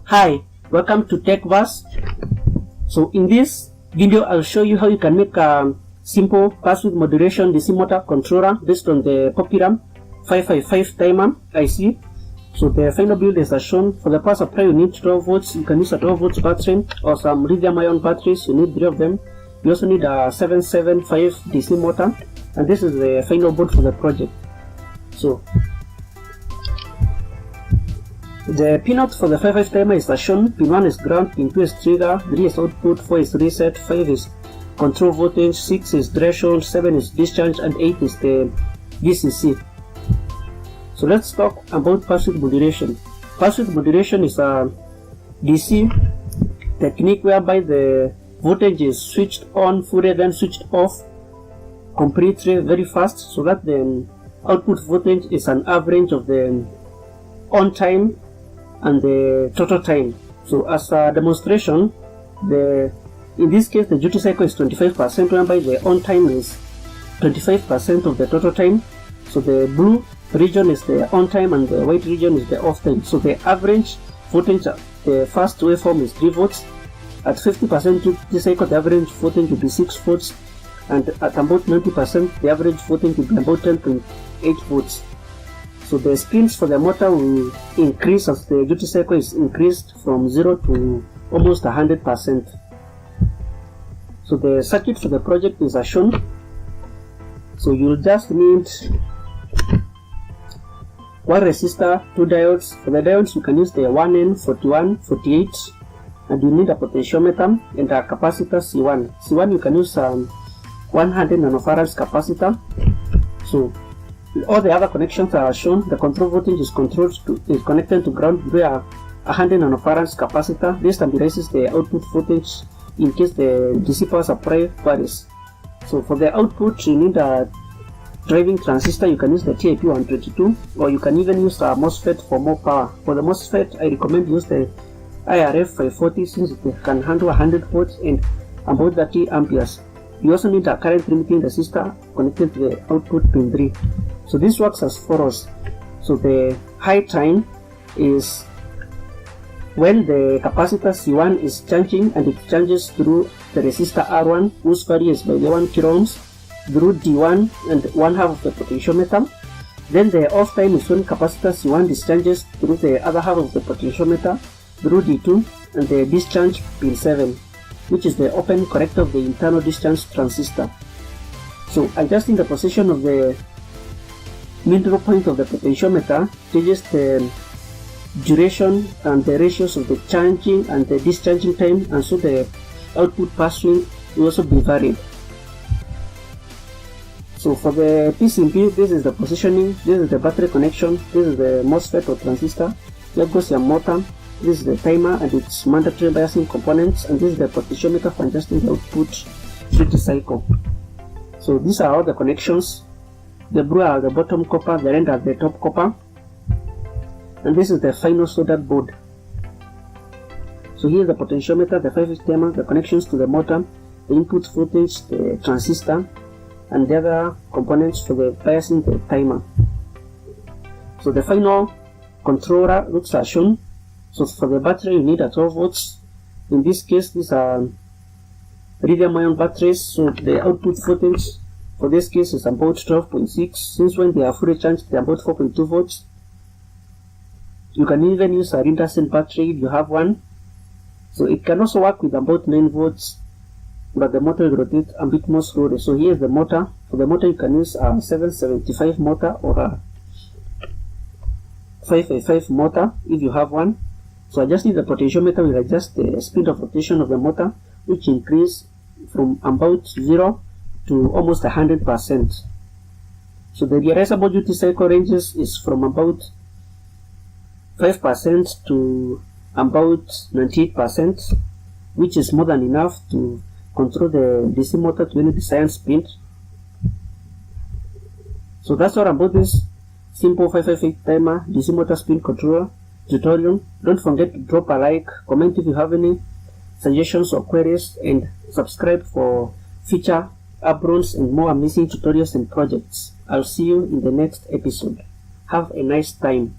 Hi, welcome to TechVerse. So in this video, I'll show you how you can make a simple password moderation DC motor controller based on the PWM 555 timer IC. So the final build is as shown. For the power supply, you need 12 volts. You can use a 12 volts battery or some lithium-ion batteries. You need 3 of them. You also need a 775 DC motor, and this is the final board for the project. So the pinout for the 55 timer is as shown. Pin 1 is ground, pin 2 is trigger, 3 is output, 4 is reset, 5 is control voltage, 6 is threshold, 7 is discharge, and 8 is the VCC. So let's talk about password moderation. Password moderation is a DC technique whereby the voltage is switched on fully, then switched off completely very fast, so that the output voltage is an average of the on time and the total time. So as a demonstration, in this case the duty cycle is 25%, whereby the on time is 25% of the total time. So the blue region is the on time and the white region is the off time. So the average voltage, the first waveform is 3 volts. At 50% duty cycle, the average voltage will be 6 volts, and at about 90% the average voltage will be about 10.8 volts. So the spins for the motor will increase as the duty cycle is increased from 0 to almost 100%. So the circuit for the project is as shown. So you'll just need 1 resistor, 2 diodes. For the diodes, you can use the 1N, 41, 48, and you need a potentiometer and a capacitor C1. C1 you can use 100 nanofarads capacitor. So all the other connections are shown. The control voltage is connected to ground via 100 nanofarads capacitor. This stabilizes the output voltage in case the DC power supply varies. So for the output, you need a driving transistor. You can use the TIP 122, or you can even use a MOSFET for more power. For the MOSFET, I recommend use the IRF 540 since it can handle 100 volts and about 30 amperes. You also need a current limiting resistor connected to the output pin 3. So this works as follows. So the high time is when the capacitor C1 is charging, and it charges through the resistor R1, whose value is by 1 kilo ohms, through D1 and 1/2 of the potentiometer. Then the off time is when capacitor C1 discharges through the other half of the potentiometer, through D2 and the discharge pin 7, which is the open corrector of the internal discharge transistor. So adjusting the position of the middle point of the potentiometer changes the duration and the ratios of the charging and the discharging time, and so the output pass swing will also be varied. So for the PCB, this is the positioning, this is the battery connection, this is the MOSFET or transistor, here goes your motor, this is the timer and its mandatory biasing components, and this is the potentiometer for adjusting the output duty cycle. So these are all the connections. The blue are the bottom copper, the red are the top copper, and this is the final soldered board. So here is the potentiometer, the 5 timer, the connections to the motor, the input voltage, the transistor, and the other components for the biasing the timer. So the final controller looks as shown. So for the battery, you need a 12 volts. In this case, these are lithium-ion batteries. So the output voltage for this case is about 12.6. Since when they are fully charged, they are about 4.2 volts. You can even use a Rindersen battery if you have one. So it can also work with about 9 volts, but the motor will rotate a bit more slowly. So here is the motor. For the motor, you can use a 775 motor or a 555 motor if you have one. So adjusting the potentiometer will adjust the speed of rotation of the motor, which increase from about 0 to almost 100%. So the realizable duty cycle ranges is from about 5% to about 98%, which is more than enough to control the DC motor to any desired speed. So that's all about this simple 558 timer DC motor spin controller tutorial. Don't forget to drop a like, comment if you have any suggestions or queries, and subscribe for future uploads and more amazing tutorials and projects. I'll see you in the next episode. Have a nice time.